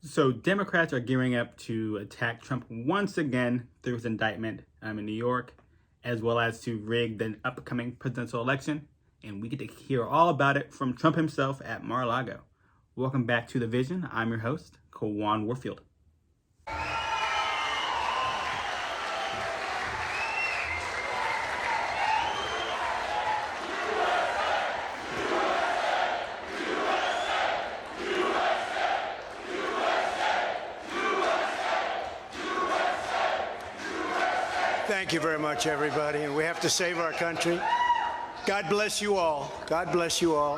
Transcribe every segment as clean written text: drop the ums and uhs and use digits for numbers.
So Democrats are gearing up to attack Trump once again through his indictment in New York, as well as to rig the upcoming presidential election. And we get to hear all about it from Trump himself at Mar-A-Lago. Welcome back to The Vision. I'm your host, Kawan Warfield. Thank you very much, everybody. And we have to save our country. God bless you all. God bless you all.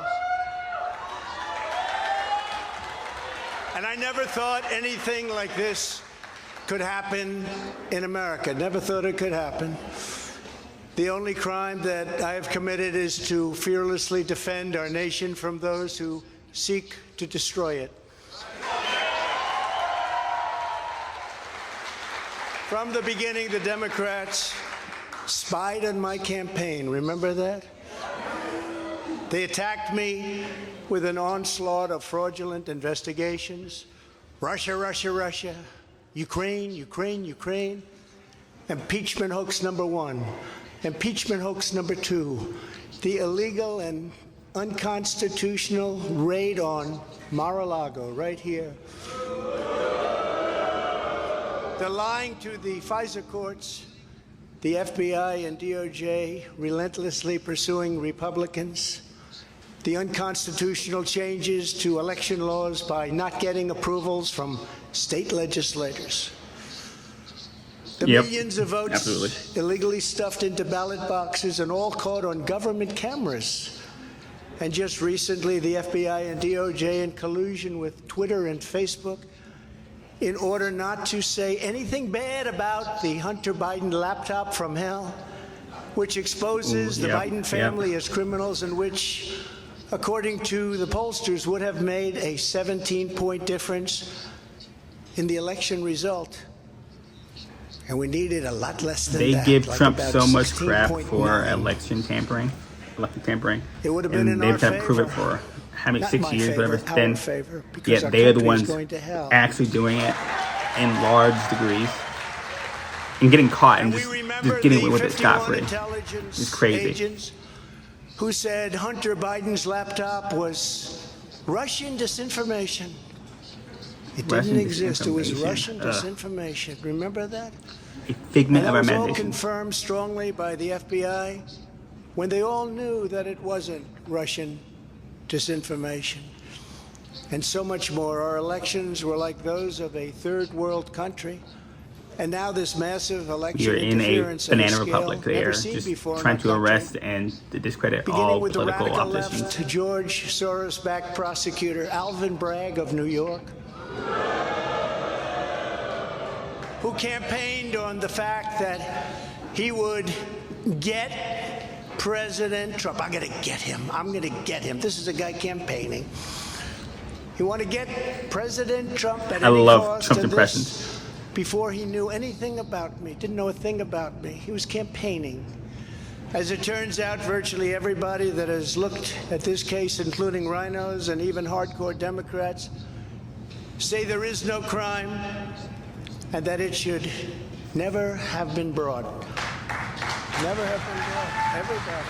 And I never thought anything like this could happen in America. Never thought it could happen. The only crime that I have committed is to fearlessly defend our nation from those who seek to destroy it. From the beginning, the Democrats spied on my campaign. Remember that? They attacked me with an onslaught of fraudulent investigations. Russia, Russia, Russia. Ukraine, Ukraine, Ukraine. Impeachment hoax number one. Impeachment hoax number two. The illegal and unconstitutional raid on Mar-A-Lago, right here. They're lying to the FISA courts, the FBI and DOJ relentlessly pursuing Republicans, the unconstitutional changes to election laws by not getting approvals from state legislators, the millions of votes illegally stuffed into ballot boxes and all caught on government cameras. And just recently, the FBI and DOJ, in collusion with Twitter and Facebook, in order not to say anything bad about the Hunter Biden laptop from hell, which exposes the Biden family as criminals and which, according to the pollsters, would have made a 17-point difference in the election result. And we needed a lot less than that. They give Trump so much crap for election tampering. It would have been in our favor. They've had to prove it for how many, 6 years, whatever it's been. Yet they are the ones actually doing it in large degrees and getting caught and just getting away with it scot-free. It's crazy. Who said Hunter Biden's laptop was Russian disinformation. It didn't exist. It was Russian disinformation. Remember that? A figment of our imagination. imagination. All confirmed strongly by the FBI when they all knew that it wasn't Russian disinformation. And so much more. Our elections were like those of a third world country. And now this massive election You're in a interference banana republic there, just trying to arrest and to discredit all political oppositions. Left, George Soros-backed prosecutor Alvin Bragg of New York, who campaigned on the fact that he would get President Trump. I'm going to get him. I'm going to get him. This is a guy campaigning. He wanted to get President Trump at any cost. I love Trump's impressions. Before he knew anything about me, didn't know a thing about me. He was campaigning. As it turns out, virtually everybody that has looked at this case, including rhinos and even hardcore Democrats, say there is no crime and that it should never have been brought. Never have been brought. Everybody.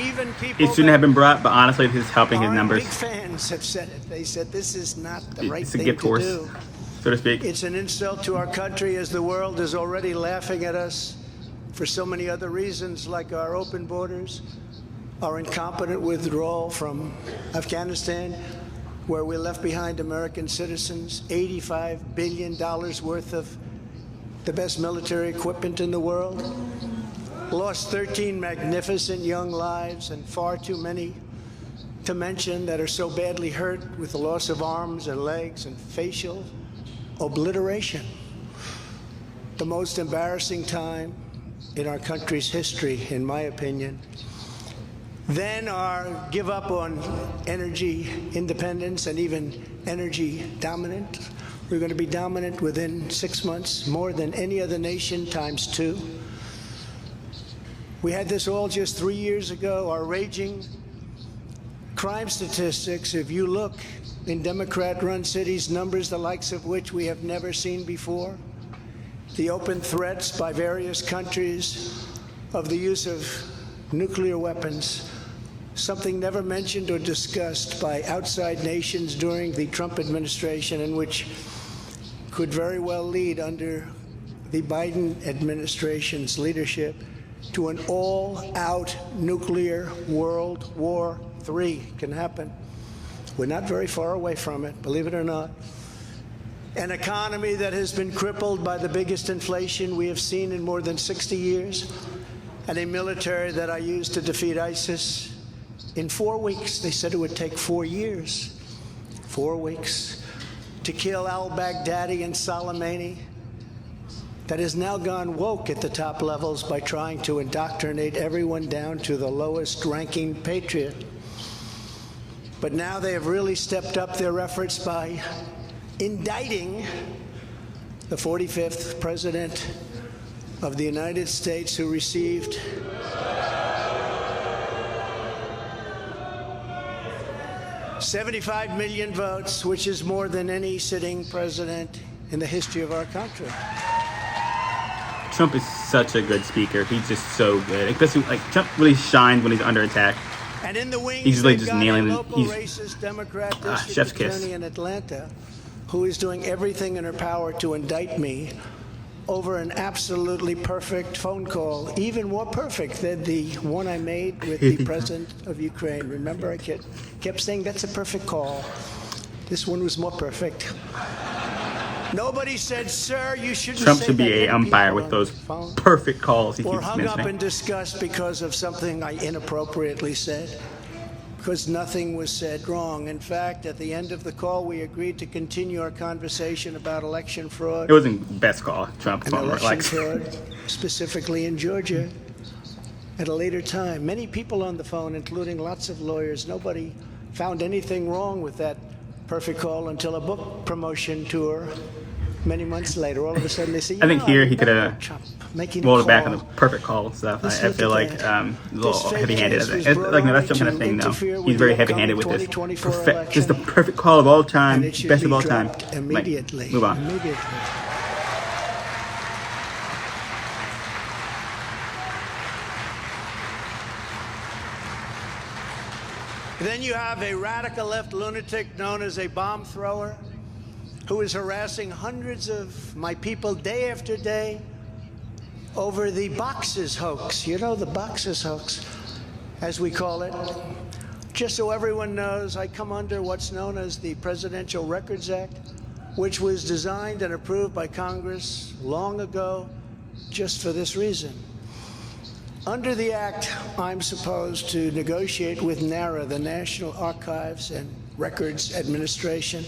Even people. It shouldn't have been brought, but honestly, this is helping his numbers. Big fans have said it. They said this is not the right thing to do, so to speak. It's an insult to our country, as the world is already laughing at us for so many other reasons, like our open borders, our incompetent withdrawal from Afghanistan, where we left behind American citizens, $85 billion worth of the best military equipment in the world, lost 13 magnificent young lives, and far too many to mention that are so badly hurt with the loss of arms and legs and facial obliteration. The most embarrassing time in our country's history, in my opinion. Then our give up on energy independence and even energy dominance. We're going to be dominant within 6 months, more than any other nation, ×2. We had this all just 3 years ago. Our raging crime statistics, if you look in Democrat-run cities, numbers the likes of which we have never seen before, the open threats by various countries of the use of nuclear weapons, something never mentioned or discussed by outside nations during the Trump administration, and which could very well lead under the Biden administration's leadership to an all-out nuclear World War III can happen. We're not very far away from it, believe it or not. An economy that has been crippled by the biggest inflation we have seen in more than 60 years, and a military that I used to defeat ISIS in 4 weeks. They said it would take 4 years. 4 weeks to kill al-Baghdadi and Soleimani, that has now gone woke at the top levels by trying to indoctrinate everyone down to the lowest ranking patriot. But now they have really stepped up their efforts by indicting the 45th president of the United States, who received $75 million votes, which is more than any sitting president in the history of our country. Trump is such a good speaker. He's just so good. Especially, like, Trump really shines when he's under attack. And in the wings, he's really just nailing it. Local racist Democrat district chef's attorney kiss. in Atlanta, who is doing everything in her power to indict me over an absolutely perfect phone call, even more perfect than the one I made with the president of Ukraine. Remember, I kept saying that's a perfect call. This one was more perfect. Nobody said, "Sir, you shouldn't." Trump say should be that an to umpire people with those on the phone. perfect calls he Or keeps hung up mentioning. in disgust because of something I inappropriately said, because nothing was said wrong. In fact, at the end of the call, we agreed to continue our conversation about election fraud. It wasn't the best call, Trump. And election fraud, specifically in Georgia, at a later time. Many people on the phone, including lots of lawyers, nobody found anything wrong with that perfect call until a book promotion tour many months later. All of a sudden they say, I think here he could have rolled it back on the call. perfect call stuff. I feel like a little This fake heavy-handed. case was Like, no, that's brought some kind on of thing, to though. interfere with He's very the heavy-handed with upcoming this. 2024 Just the election. perfect call of all time, And it should best be of all time. dropped immediately. Move on. Immediately. Then you have a radical left lunatic known as a bomb thrower who is harassing hundreds of my people day after day over the boxes hoax. You know, the boxes hoax, as we call it. Just so everyone knows, I come under what's known as the Presidential Records Act, which was designed and approved by Congress long ago just for this reason. Under the Act, I'm supposed to negotiate with NARA, the National Archives and Records Administration,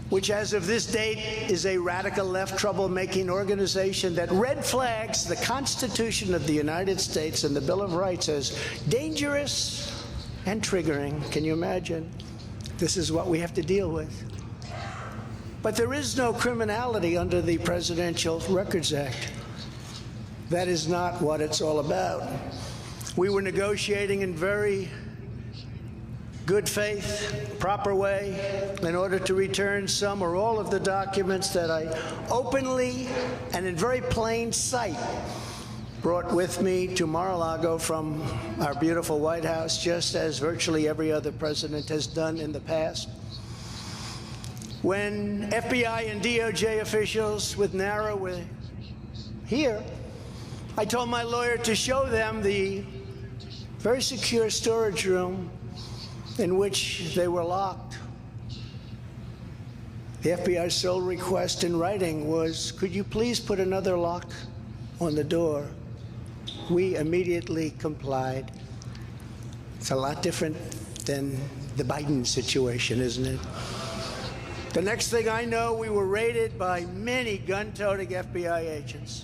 which as of this date is a radical left troublemaking organization that red flags the Constitution of the United States and the Bill of Rights as dangerous and triggering. Can you imagine? This is what we have to deal with. But there is no criminality under the Presidential Records Act. That is not what it's all about. We were negotiating in very good faith, proper way, in order to return some or all of the documents that I openly and in very plain sight brought with me to Mar-A-Lago from our beautiful White House, just as virtually every other president has done in the past. When FBI and DOJ officials with NARA were here, I told my lawyer to show them the very secure storage room in which they were locked. The FBI's sole request in writing was, could you please put another lock on the door? We immediately complied. It's a lot different than the Biden situation, isn't it? The next thing I know, we were raided by many gun-toting FBI agents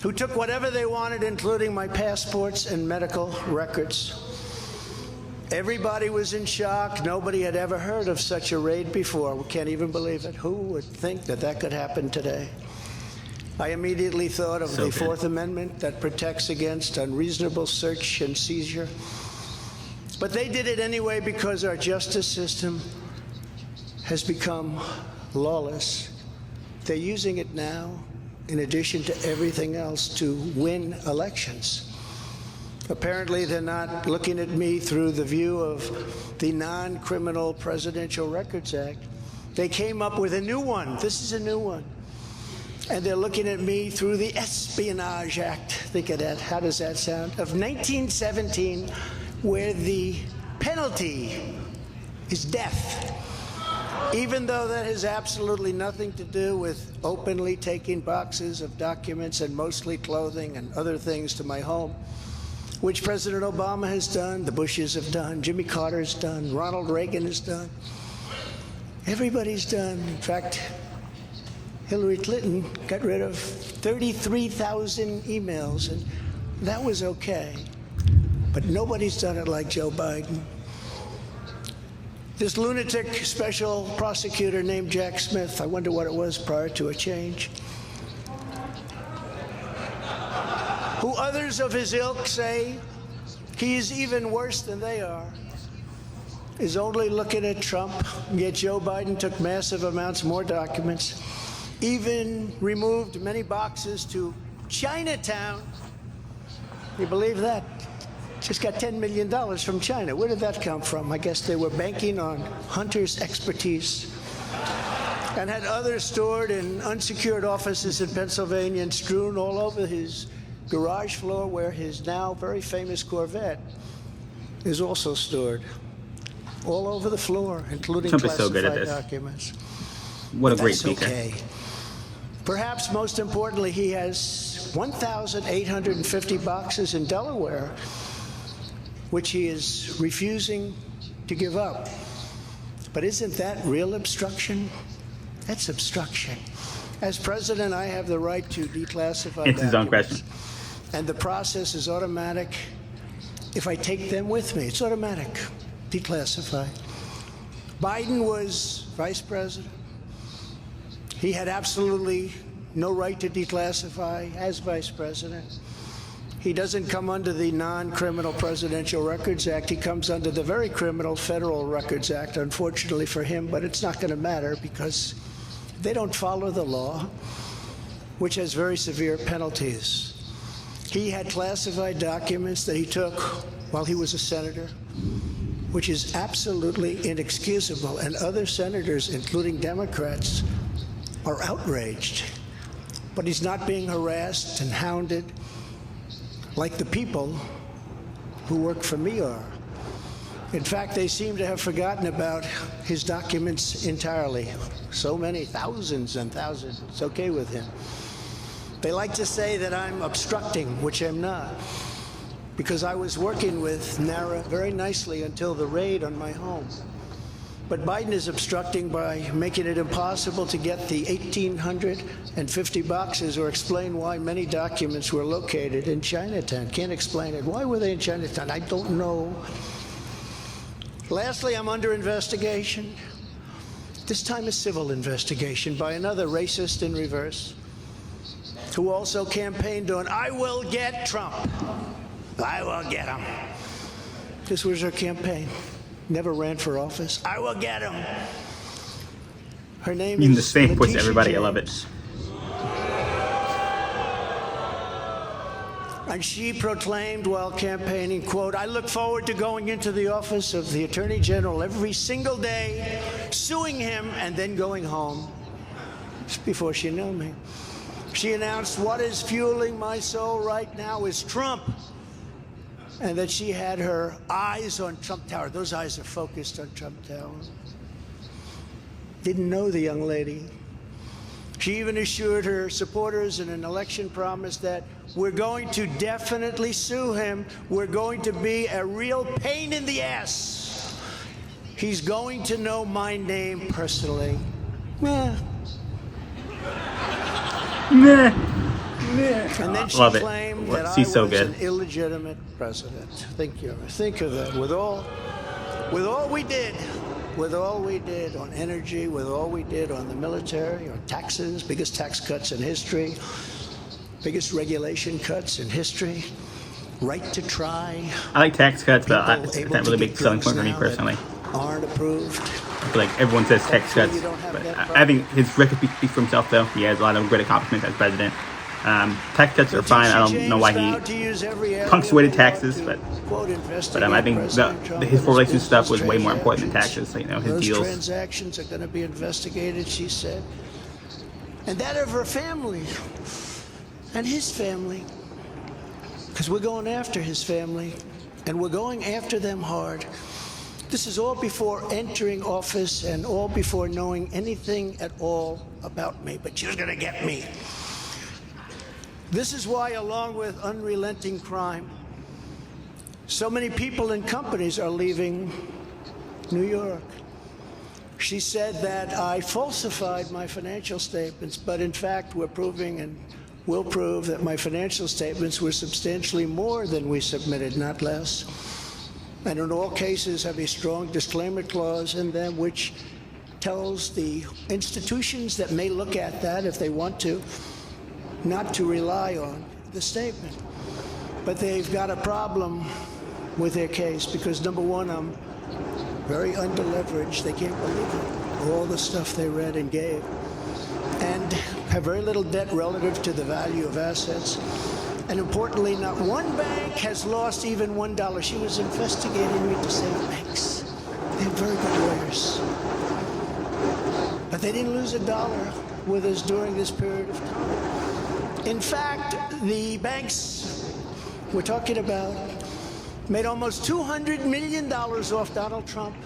who took whatever they wanted, including my passports and medical records. Everybody was in shock. Nobody had ever heard of such a raid before. We can't even believe it. Who would think that that could happen today? I immediately thought of the Fourth Amendment that protects against unreasonable search and seizure. But they did it anyway because our justice system has become lawless. They're using it now, in addition to everything else, to win elections. Apparently, they're not looking at me through the view of the Non-Criminal Presidential Records Act. They came up with a new one. This is a new one. And they're looking at me through the Espionage Act. Think of that. How does that sound? Of 1917, where the penalty is death. Even though that has absolutely nothing to do with openly taking boxes of documents and mostly clothing and other things to my home, which President Obama has done, the Bushes have done, Jimmy Carter's done, Ronald Reagan has done. Everybody's done. In fact, Hillary Clinton got rid of 33,000 emails, and that was okay. But nobody's done it like Joe Biden. This lunatic special prosecutor named Jack Smith, I wonder what it was prior to a change, who others of his ilk say he's even worse than they are, is only looking at Trump, yet Joe Biden took massive amounts more documents, even removed many boxes to Chinatown. You believe that? Just got $10 million from China. Where did that come from? I guess they were banking on Hunter's expertise and had others stored in unsecured offices in Pennsylvania and strewn all over his garage floor, where his now very famous Corvette is also stored. All over the floor, including Trump is so classified good at this. documents. What a great That's speaker. okay. Perhaps most importantly, he has 1,850 boxes in Delaware, which he is refusing to give up. But isn't that real obstruction? That's obstruction. As president, I have the right to declassify It's his own documents. question. And the process is automatic. If I take them with me, it's automatic. Declassify. Biden was vice president. He had absolutely no right to declassify as vice president. He doesn't come under the Non-Criminal Presidential Records Act. He comes under the very criminal Federal Records Act, unfortunately for him, but it's not going to matter because they don't follow the law, which has very severe penalties. He had classified documents that he took while he was a senator, which is absolutely inexcusable, and other senators, including Democrats, are outraged. But he's not being harassed and hounded like the people who work for me are. In fact, they seem to have forgotten about his documents entirely. So many, thousands and thousands. It's okay with him. They like to say that I'm obstructing, which I'm not, because I was working with NARA very nicely until the raid on my home. But Biden is obstructing by making it impossible to get the 1,850 boxes or explain why many documents were located in Chinatown. Can't explain it. Why were they in Chinatown? I don't know. Lastly, I'm under investigation. This time a civil investigation by another racist in reverse, who also campaigned on, "I will get Trump. I will get him." This was her campaign. Never ran for office. I will get him. Her name In is the same voice, Letitia everybody. I love it. James. And she proclaimed while campaigning, quote, "I look forward to going into the office of the Attorney General every single day, suing him, and then going home." Just before she knew me. She announced, "What is fueling my soul right now is Trump." And that she had her eyes on Trump Tower. Those eyes are focused on Trump Tower. Didn't know the young lady. She even assured her supporters in an election promise that we're going to definitely sue him. We're going to be a real pain in the ass. He's going to know my name personally. Meh. Meh. And then she Love it. claimed that I She's was so good. an illegitimate president. Think of that. With all we did, with all we did on energy, with all we did on the military, on taxes, biggest tax cuts in history, biggest regulation cuts in history, right to try. I like tax cuts, but People it's able not to really a get big selling point for me drugs now personally. that aren't approved. I feel like everyone says tax Hopefully cuts, you don't have but that I think problem. his record speaks for himself, though. He has a lot of great accomplishments as president. Tax cuts are fine. I don't know why he punctuated taxes, but I think his relations stuff was way more important than taxes. So, you know, his Those deals. transactions are going to be investigated, she said, and that of her family and his family, because we're going after his family, and we're going after them hard. This is all before entering office and all before knowing anything at all about me, but she was going to get me. This is why, along with unrelenting crime, so many people and companies are leaving New York. She said that I falsified my financial statements, but in fact, we're proving and will prove that my financial statements were substantially more than we submitted, not less. And in all cases have a strong disclaimer clause in them which tells the institutions that may look at that if they want to, not to rely on the statement. But they've got a problem with their case because, number one, I'm very underleveraged. They can't believe it. All the stuff they read and gave. And have very little debt relative to the value of assets. And importantly, not one bank has lost even $1. She was investigating me to save banks. They have very good lawyers. But they didn't lose $1 with us during this period of time. In fact, the banks we're talking about made almost $200 million off Donald Trump,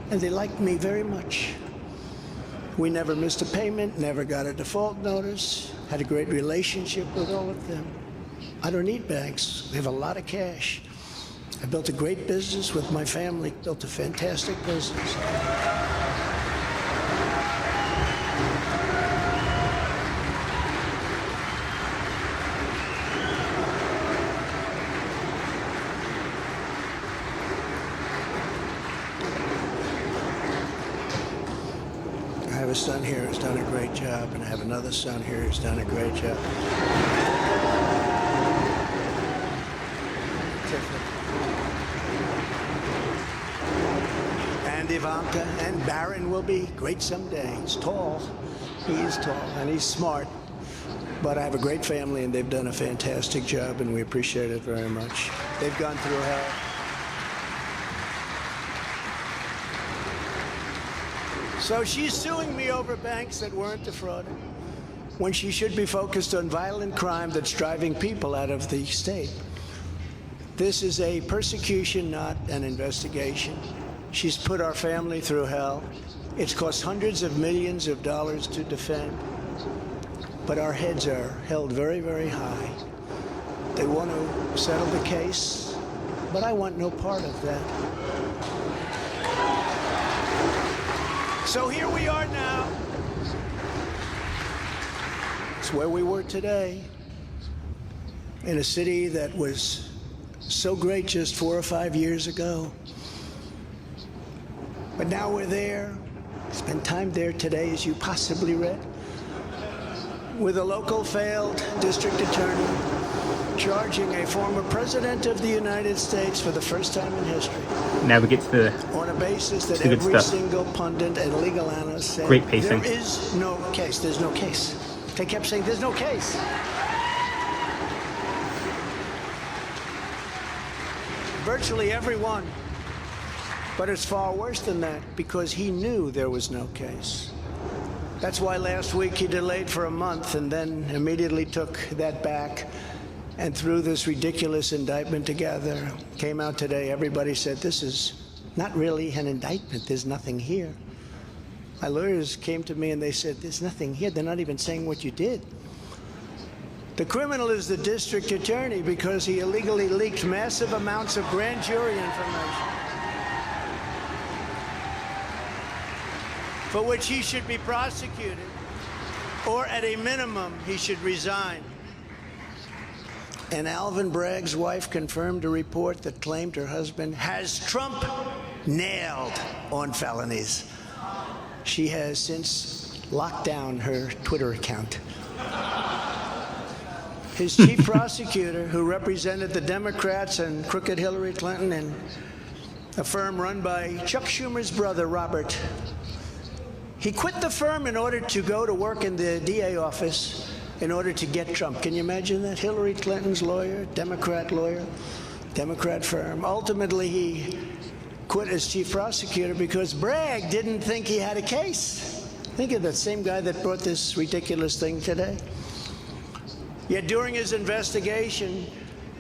and they liked me very much. We never missed a payment, never got a default notice, had a great relationship with all of them. I don't need banks. We have a lot of cash. I built a great business with my family, built a fantastic business. I have a son here who's done a great job, and I have another son here who's done a great job. And Ivanka and Barron will be great someday. He's tall. He's tall, and he's smart. But I have a great family, and they've done a fantastic job, and we appreciate it very much. They've gone through hell. So she's suing me over banks that weren't defrauded, when she should be focused on violent crime that's driving people out of the state. This is a persecution, not an investigation. She's put our family through hell. It's cost hundreds of millions of dollars to defend. But our heads are held very, very high. They want to settle the case, but I want no part of that. So here we are now. It's where we were today, in a city that was so great just 4 or 5 years ago. But now we're there. Spent time there today, as you possibly read, with a local failed district attorney charging a former president of the United States for the first time in history. Now we get to the On a basis that good every stuff. single pundit and legal analyst said, Great pacing. there is no case. There's no case. They kept saying, there's no case. Virtually everyone. But it's far worse than that, because he knew there was no case. That's why last week he delayed for a month and then immediately took that back and threw this ridiculous indictment together. Came out today, everybody said, this is not really an indictment. There's nothing here. My lawyers came to me and they said, there's nothing here. They're not even saying what you did. The criminal is the district attorney because he illegally leaked massive amounts of grand jury information, for which he should be prosecuted, or at a minimum, he should resign. And Alvin Bragg's wife confirmed a report that claimed her husband has Trump nailed on felonies. She has since locked down her Twitter account. his chief prosecutor, who represented the Democrats and crooked Hillary Clinton in a firm run by Chuck Schumer's brother, Robert. He quit the firm in order to go to work in the DA office in order to get Trump. Can you imagine that? Hillary Clinton's lawyer, Democrat firm. Ultimately, he quit as chief prosecutor because Bragg didn't think he had a case. Think of that same guy that brought this ridiculous thing today. Yet during his investigation,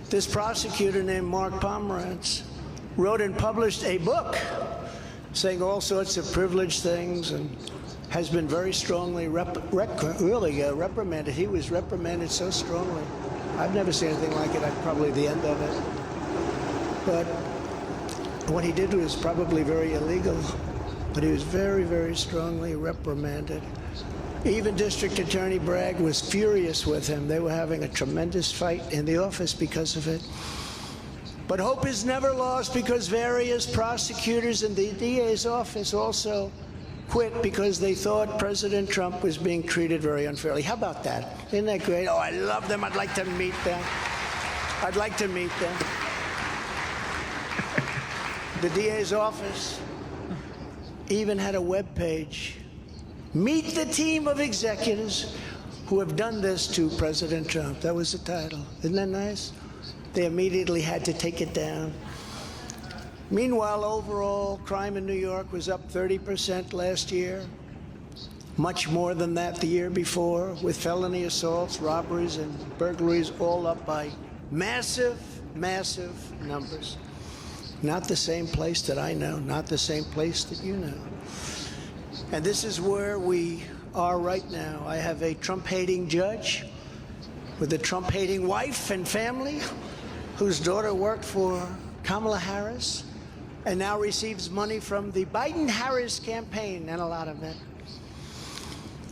this prosecutor named Mark Pomerantz wrote and published a book saying all sorts of privileged things and has been very strongly reprimanded. He was reprimanded so strongly. I've never seen anything like it. Probably the end of it. But what he did was probably very illegal. But he was very, very strongly reprimanded. Even District Attorney Bragg was furious with him. They were having a tremendous fight in the office because of it. But hope is never lost because various prosecutors in the DA's office also quit because they thought President Trump was being treated very unfairly. How about that? Isn't that great? Oh, I love them. I'd like to meet them. I'd like to meet them. The DA's office even had a web page. Meet the team of executives who have done this to President Trump. That was the title. Isn't that nice? They immediately had to take it down. Meanwhile, overall, crime in New York was up 30% last year. Much more than that the year before, with felony assaults, robberies, and burglaries all up by massive, massive numbers. Not the same place that I know, not the same place that you know. And this is where we are right now. I have a Trump-hating judge with a Trump-hating wife and family whose daughter worked for Kamala Harris and now receives money from the Biden-Harris campaign, and a lot of it.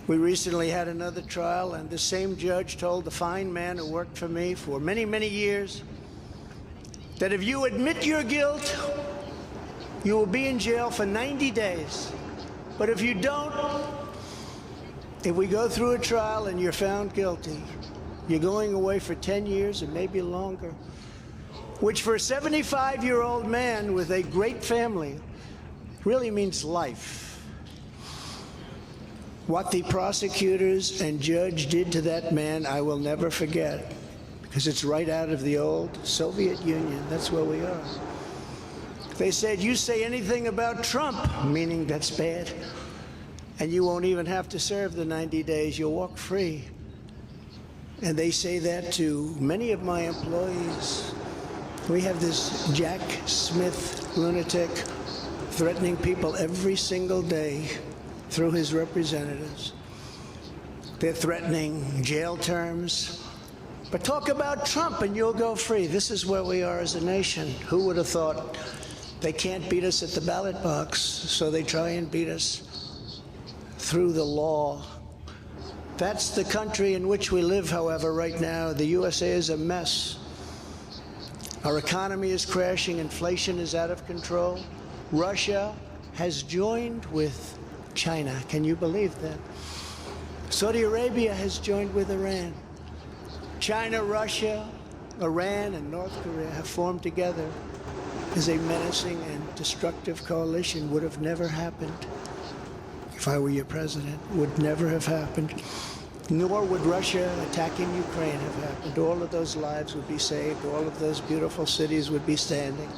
We recently had another trial, and the same judge told the fine man who worked for me for many, many years that if you admit your guilt, you will be in jail for 90 days. But if you don't, if we go through a trial and you're found guilty, you're going away for 10 years and maybe longer, which for a 75-year-old man with a great family really means life. What the prosecutors and judge did to that man, I will never forget, because it's right out of the old Soviet Union. That's where we are. They said, you say anything about Trump, meaning that's bad, and you won't even have to serve the 90 days. You'll walk free. And they say that to many of my employees. We have this Jack Smith lunatic threatening people every single day through his representatives. They're threatening jail terms. But talk about Trump and you'll go free. This is where we are as a nation. Who would have thought? They can't beat us at the ballot box, so they try and beat us through the law. That's the country in which we live, however, right now. The USA is a mess. Our economy is crashing. Inflation is out of control. Russia has joined with China. Can you believe that? Saudi Arabia has joined with Iran. China, Russia, Iran, and North Korea have formed together as a menacing and destructive coalition. Would have never happened if I were your president. Would never have happened. Nor would Russia attacking Ukraine have happened. All of those lives would be saved. All of those beautiful cities would be standing.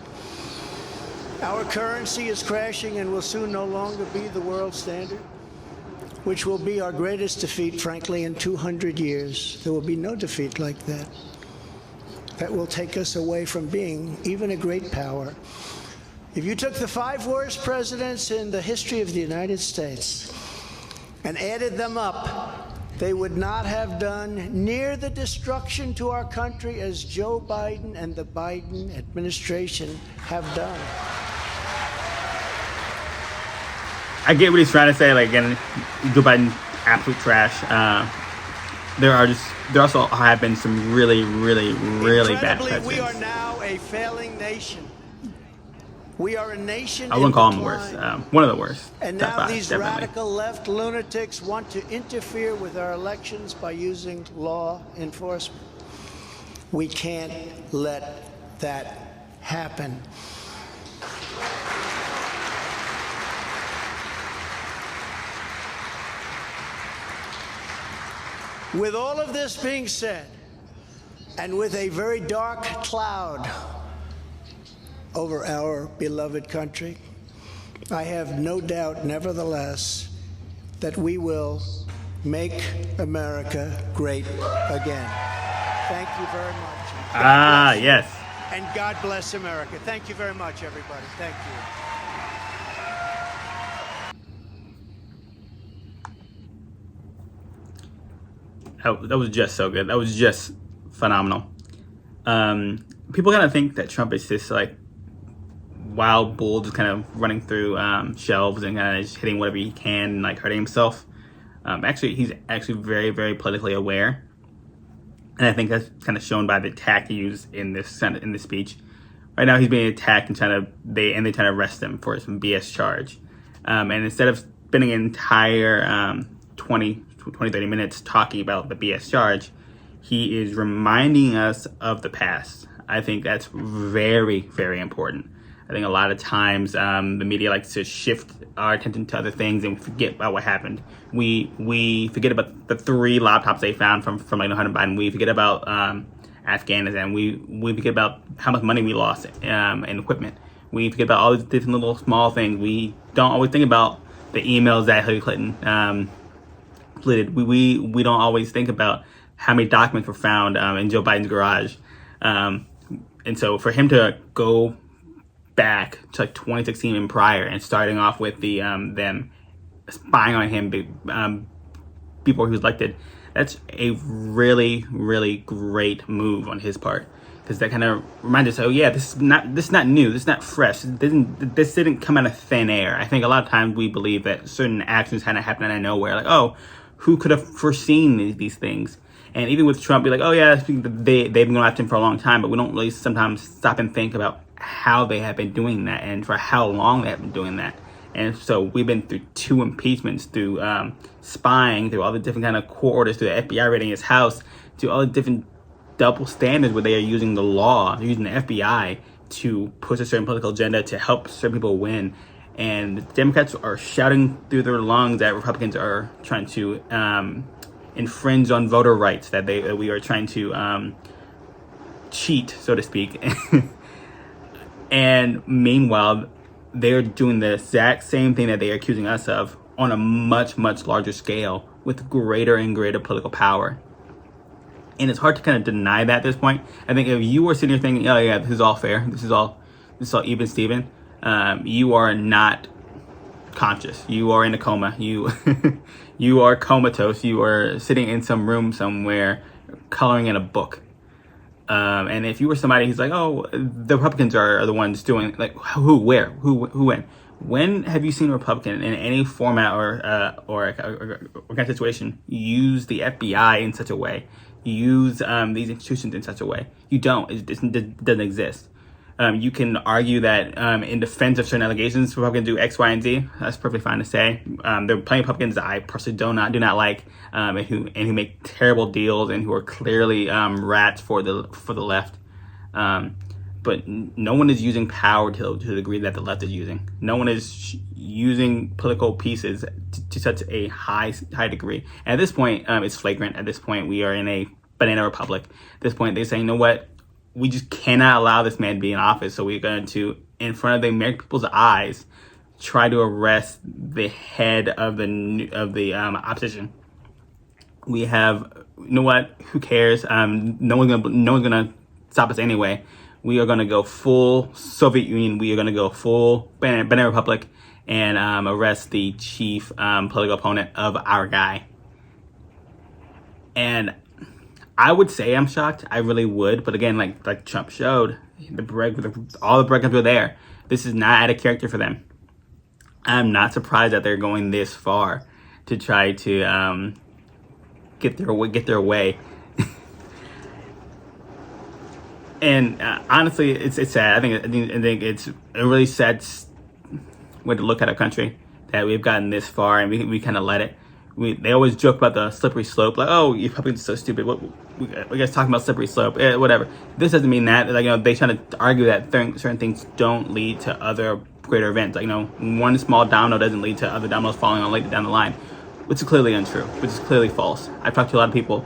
Our currency is crashing and will soon no longer be the world standard, which will be our greatest defeat, frankly, in 200 years. There will be no defeat like that. That will take us away from being even a great power. If you took the 5 worst presidents in the history of the United States and added them up, they would not have done near the destruction to our country as Joe Biden and the Biden administration have done. I get what he's trying to say. Like, again, Joe Biden, absolute trash. There also have been some really bad presidents. We are now a failing nation. We are a nation. I wouldn't call him worse. One of the worst. And now these radical left lunatics want to interfere with our elections by using law enforcement. We can't let that happen. With all of this being said, and with a very dark cloud over our beloved country, I have no doubt, nevertheless, that we will make America great again. Thank you very much. Yes. And God bless America. Thank you very much, everybody. Thank you. That was just so good. That was just phenomenal. People kind of think that Trump is this like wild bull just kind of running through shelves and kind of just hitting whatever he can and like hurting himself. Actually, he's actually very, very politically aware. And I think that's kind of shown by the attack he used in this speech. Right now, he's being attacked and they trying to arrest him for some BS charge. And instead of spending an entire 30 minutes talking about the BS charge, he is reminding us of the past. I think that's very, very important. I think a lot of times the media likes to shift our attention to other things and forget about what happened. We forget about the 3 laptops they found from like Hunter Biden. We forget about Afghanistan. We forget about how much money we lost in equipment. We forget about all these different little small things. We don't always think about the emails that Hillary Clinton deleted. We don't always think about how many documents were found in Joe Biden's garage. And so for him to go back to like 2016 and prior and starting off with the them spying on him before he was elected, that's a really, really great move on his part, because that kind of reminds us, oh yeah, this is not new, this is not fresh, this didn't come out of thin air. I think a lot of times we believe that certain actions kind of happen out of nowhere, like, oh, who could have foreseen these things? And even with Trump, be like, oh yeah, they've been going after him for a long time, but we don't really sometimes stop and think about how they have been doing that and for how long they have been doing that. And so we've been through 2 impeachments, through spying, through all the different kind of court orders, through the FBI raiding his house, to all the different double standards where they are using the law, they're using the FBI to push a certain political agenda to help certain people win. And the Democrats are shouting through their lungs that Republicans are trying to infringe on voter rights, that we are trying to cheat, so to speak. And meanwhile, they're doing the exact same thing that they are accusing us of on a much, much larger scale with greater and greater political power. And it's hard to kind of deny that at this point. I think if you were sitting here thinking, oh yeah, this is all fair, this is all even Steven, you are not conscious. You are in a coma. You you are comatose. You are sitting in some room somewhere coloring in a book. And if you were somebody who's like, oh, the Republicans are the ones doing, like, who, where, who, when? When have you seen a Republican in any format or kind of situation use the FBI in such a way, use these institutions in such a way? You don't. It doesn't exist. You can argue that in defense of certain allegations, Republicans do X, Y, and Z. That's perfectly fine to say. There are plenty of Republicans that I personally do not like, and who make terrible deals and who are clearly rats for the left. But no one is using power to the degree that the left is using. No one is using political pieces to such a high degree. And at this point, it's flagrant. At this point, we are in a banana republic. At this point, they're saying, you know what? We just cannot allow this man to be in office. So we're going to, in front of the American people's eyes, try to arrest the head of the opposition. We have, you know what? Who cares? No one's gonna stop us anyway. We are gonna go full Soviet Union. We are gonna go full banana republic and arrest the chief political opponent of our guy. And I would say I'm shocked. I really would. But again, like Trump showed, all the breadcrumbs were there. This is not out of character for them. I'm not surprised that they're going this far to try to get their way. And honestly, it's sad. I think it's a really sad way to look at our country, that we've gotten this far and we kind of let it. they always joke about the slippery slope, like, oh, you're probably so stupid. What we guys talking about slippery slope? Whatever. This doesn't mean that. Like, they try to argue that certain things don't lead to other greater events. Like, one small domino doesn't lead to other dominoes falling on later down the line, which is clearly untrue, which is clearly false. I've talked to a lot of people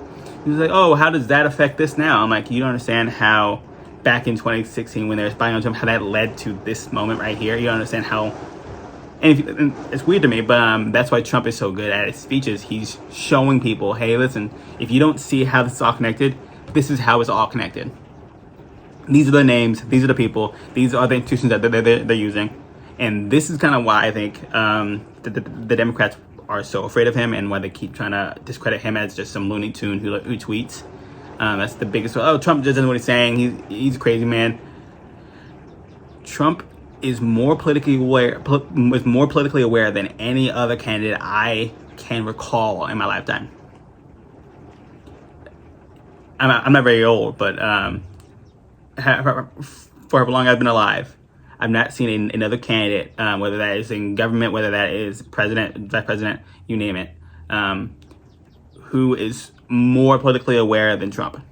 who's like, oh, how does that affect this now? I'm like, you don't understand how back in 2016 when they were spying on Trump, how that led to this moment right here. You don't understand how. And it's weird to me, but that's why Trump is so good at his speeches. He's showing people, hey, listen, if you don't see how this is all connected, this is how it's all connected. These are the names, these are the people, these are the institutions that they're using. And this is kind of why I think the Democrats are so afraid of him and why they keep trying to discredit him as just some Looney Tune who tweets. That's the biggest. Oh, Trump just doesn't know what he's saying. He's a crazy man. Trump is more politically aware than any other candidate I can recall in my lifetime. I'm not very old, but for however long I've been alive, I've not seen another candidate, whether that is in government, whether that is president, vice president, you name it, who is more politically aware than Trump.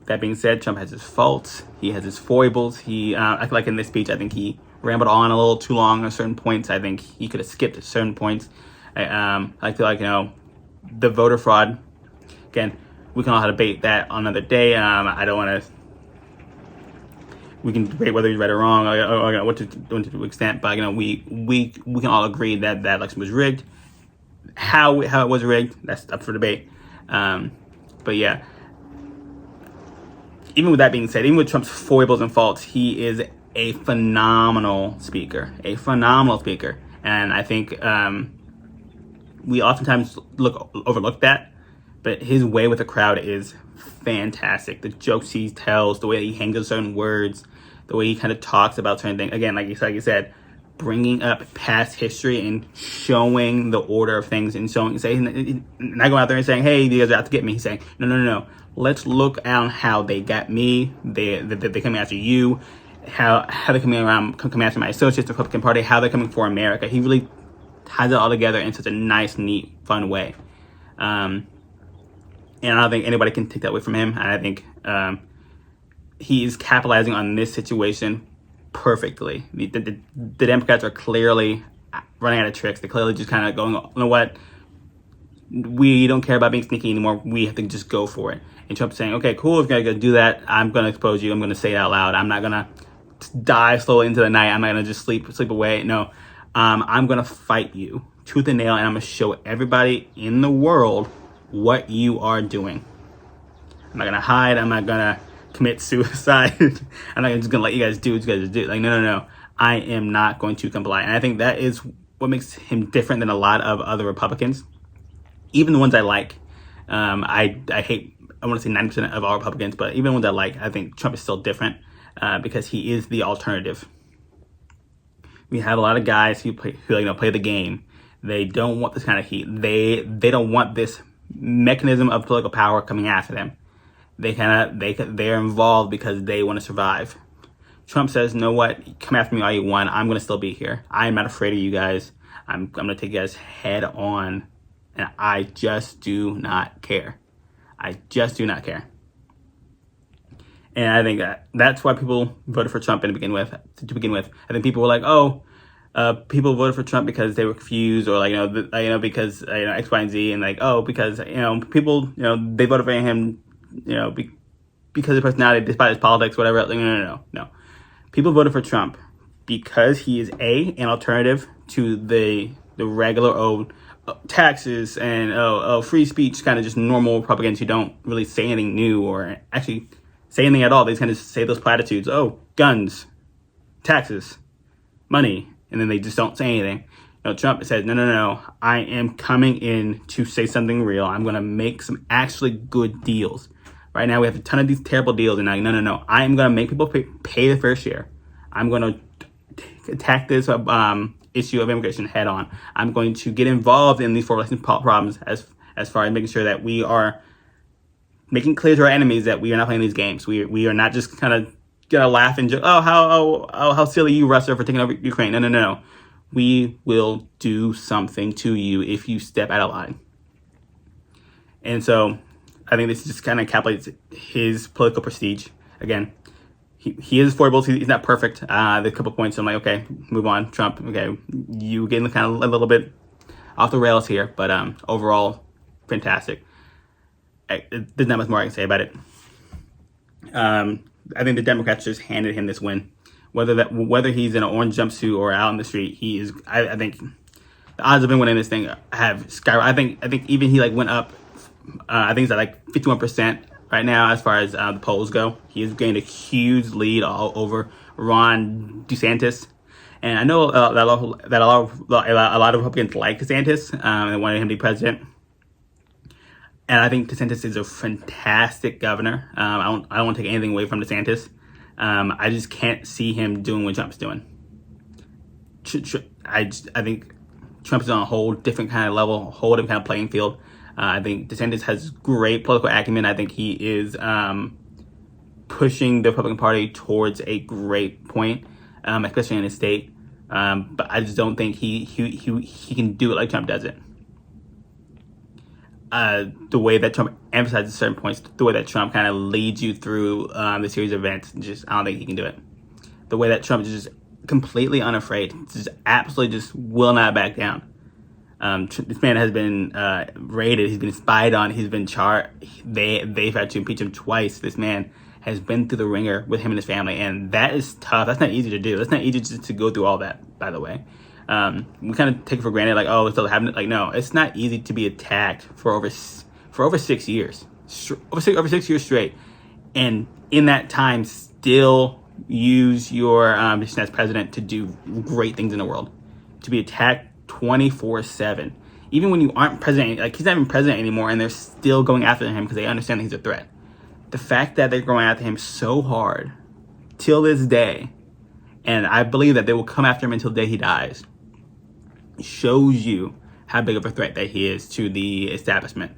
That being said, Trump has his faults. He has his foibles. I feel like in this speech, I think he rambled on a little too long on certain points. I think he could have skipped certain points. I feel like, the voter fraud, again, we can all debate that on another day. I don't want to, we can debate whether he's right or wrong, or what to extent, but, we can all agree that that election was rigged. How it was rigged, that's up for debate. But yeah. Even with that being said, even with Trump's foibles and faults, he is a phenomenal speaker. And I think we oftentimes overlook that, but his way with the crowd is fantastic. The jokes he tells, the way he hangs on certain words, the way he kind of talks about certain things. Again, like you said, bringing up past history and showing the order of things and not going out there and saying, hey, you guys are out to get me. He's saying, no. Let's look at how they got me. They're coming after you. How they're coming after my associates, the Republican Party. How they're coming for America. He really ties it all together in such a nice, neat, fun way. And I don't think anybody can take that away from him. And I think he is capitalizing on this situation perfectly. The Democrats are clearly running out of tricks. They're clearly just kind of going, you know what? We don't care about being sneaky anymore. We have to just go for it. And Trump's saying, okay, cool, if you're going to do that, I'm going to expose you. I'm going to say it out loud. I'm not going to die slowly into the night. I'm not going to just sleep away. No, I'm going to fight you tooth and nail, and I'm going to show everybody in the world what you are doing. I'm not going to hide. I'm not going to commit suicide. I'm not just going to let you guys do what you guys do. Like, no. I am not going to comply. And I think that is what makes him different than a lot of other Republicans. Even the ones I like. I hate, I want to say 90% of all Republicans, but even the ones I like, I think Trump is still different because he is the alternative. We have a lot of guys who play the game. They don't want this kind of heat. They don't want this mechanism of political power coming after them. They're involved because they want to survive. Trump says, you know what? Come after me all you want. I'm going to still be here. I'm not afraid of you guys. I'm going to take you guys head on. And I just do not care. And I think that's why people voted for Trump to begin with. I think people were like, people voted for Trump because they were confused, or because X, Y, and Z, and because people they voted for him because of personality, despite his politics, whatever. No. People voted for Trump because he is an alternative to the regular old taxes and free speech, kind of just normal Republicans who don't really say anything new or actually say anything at all. They just kind of say those platitudes. Oh, guns, taxes, money, and then they just don't say anything. Trump said, no, I am coming in to say something real. I'm going to make some actually good deals. Right now, we have a ton of these terrible deals, and no, I am going to make people pay their fair share. I'm going to attack this issue of immigration head on. I'm going to get involved in these foreign relations problems as far as making sure that we are making clear to our enemies that we are not playing these games. We are not just kind of gonna laugh and joke, how silly you, Russia, for taking over Ukraine. No. we will do something to you if you step out of line. And so I think this just kind of encapsulates his political prestige. Again, he is affordable. He's not perfect. There's a couple points I'm like, okay, move on, Trump. Okay, you getting kind of a little bit off the rails here, but overall, fantastic. There's not much more I can say about it. I think the Democrats just handed him this win. Whether he's in an orange jumpsuit or out on the street, he is. I think the odds of him winning this thing have skyrocketed. I think even he went up. I think he's at 51% right now as far as the polls go. He has gained a huge lead all over Ron DeSantis, and I know that a lot of Republicans like DeSantis and wanted him to be president. And I think DeSantis is a fantastic governor. I don't want to take anything away from DeSantis. I just can't see him doing what Trump's doing. I think Trump is on a whole different kind of level, whole different kind of playing field. I think DeSantis has great political acumen. I think he is pushing the Republican Party towards a great point, especially in his state. But I just don't think he can do it like Trump does it. The way that Trump emphasizes certain points, the way that Trump kind of leads you through the series of events, I don't think he can do it. The way that Trump is just completely unafraid, just absolutely just will not back down. This man has been raided, he's been spied on, he's been charged. They've had to impeach him twice. This man has been through the ringer with him and his family, and that is tough. That's not easy to do. That's not easy just to go through all that, by the way. We kind of take it for granted, oh, it's still happening. No, it's not easy to be attacked for over 6 years, over 6 years straight, and in that time still use your position as president to do great things in the world. To be attacked 24/7, even when you aren't president, he's not even president anymore, and they're still going after him because they understand that he's a threat. The fact that they're going after him so hard till this day, and I believe that they will come after him until the day he dies, shows you how big of a threat that he is to the establishment.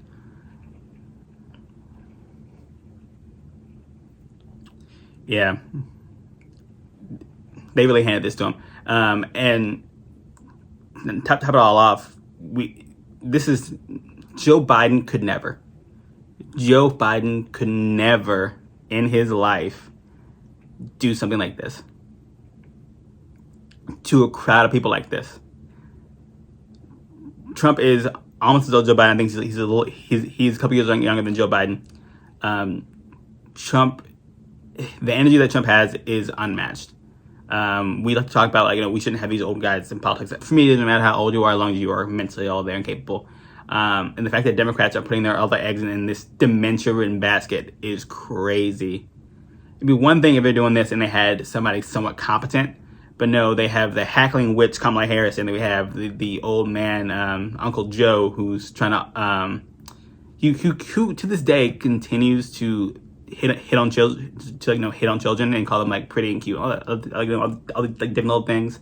Yeah, they really handed this to him. And top it all off, Joe Biden could never. Joe Biden could never in his life do something like this to a crowd of people like this. Trump is almost as old as Joe Biden. I think he's a couple years younger than Joe Biden. Trump, the energy that Trump has is unmatched. We like to talk about we shouldn't have these old guys in politics. For me, it doesn't matter how old you are, as long as you are mentally all there and capable. And the fact that Democrats are putting their other eggs in this dementia-ridden basket is crazy. It'd be one thing if they're doing this and they had somebody somewhat competent, but no, they have the hackling witch Kamala Harris, and then we have the old man Uncle Joe, who's trying to who to this day continues to hit on children, hit on children and call them pretty and cute, all the different little things.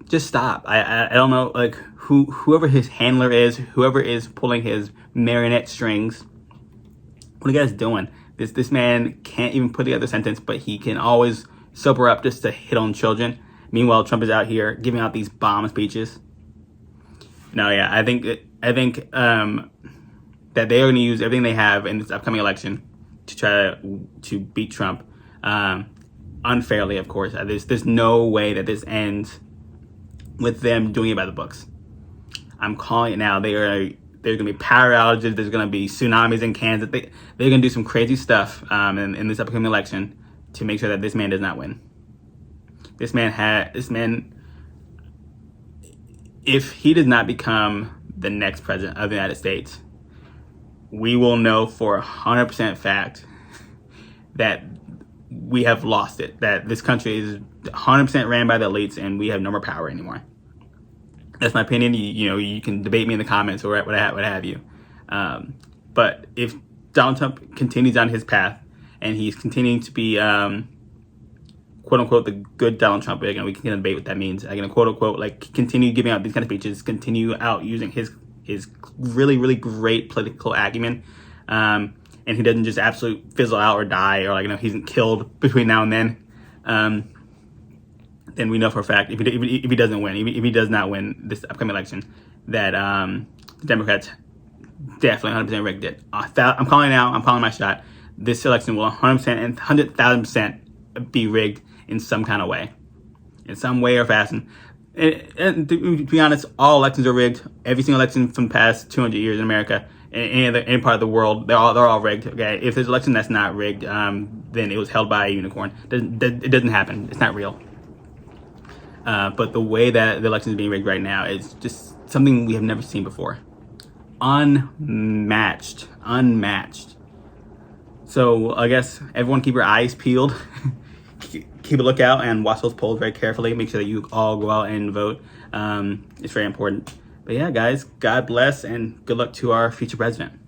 Just stop. I don't know whoever his handler is, whoever is pulling his marionette strings. What are you guys doing? This man can't even put together a sentence, but he can always sober up just to hit on children. Meanwhile, Trump is out here giving out these bomb speeches. No, yeah, I think that they are going to use everything they have in this upcoming election to try to beat Trump unfairly, of course. There's no way that this ends with them doing it by the books. I'm calling it now. There's going to be power outages. There's going to be tsunamis in Kansas. They're going to do some crazy stuff in this upcoming election to make sure that this man does not win. This man, if he does not become the next president of the United States, we will know for 100% fact that we have lost it, that this country is 100% ran by the elites and we have no more power anymore. That's my opinion. You can debate me in the comments or what have you. But if Donald Trump continues on his path and he's continuing to be, quote unquote, the good Donald Trump, we can debate what that means. Quote unquote, continue giving out these kind of speeches, continue out using his really, really great political acumen, and he doesn't just absolutely fizzle out or die, or he's killed between now and then. then we know for a fact if he doesn't win, if he does not win this upcoming election, that the Democrats definitely 100% rigged it. I'm calling now. I'm calling my shot. This election will 100% and 100,000% be rigged in some kind of way, in some way or fashion. And to be honest, all elections are rigged. Every single election from the past 200 years in America, in any part of the world, they're all rigged. Okay, if there's an election that's not rigged, then it was held by a unicorn. It doesn't happen. It's not real. But the way that the election is being rigged right now is just something we have never seen before. Unmatched. So I guess everyone keep your eyes peeled. Keep a lookout and watch those polls very carefully. Make sure that you all go out and vote. It's very important. But yeah, guys, God bless and good luck to our future president.